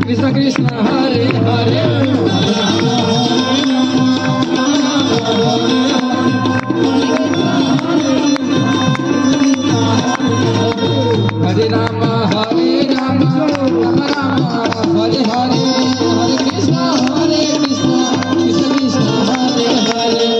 Krishna Krishna Hare Hare Hare Rama Hare Rama Rama Rama Hare Hare Hare Krishna Krishna Krishna Hare Hare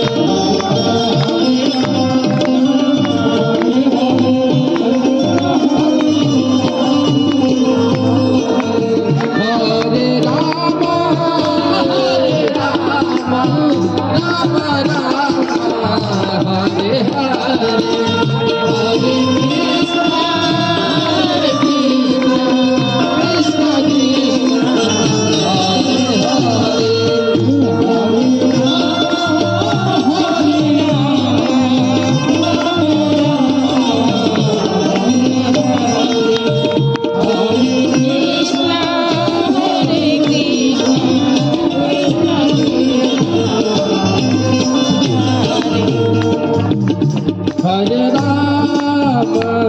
Hare Rama,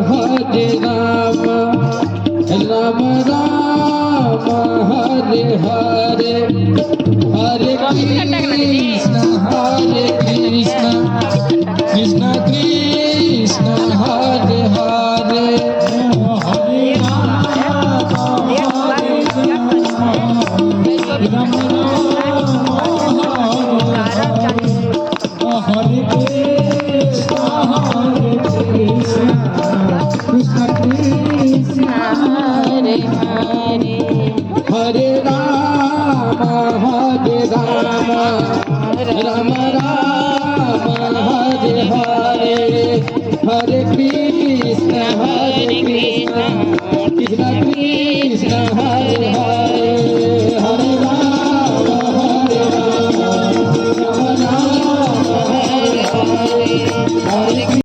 Hare Rama, Rama Rama, Hare Hare, Hare Krishna, Hare Krishna, Krishna Krishna, Hare Hare, Hare Rama, Hare Rama, Rama Rama, Hare Krishna, Hare Krishna, Krishna Krishna, Hare Hare, Hare Rama, Hare Rama, Rama Rama, Hare Hare, Hare Krishna, Krishna Krishna.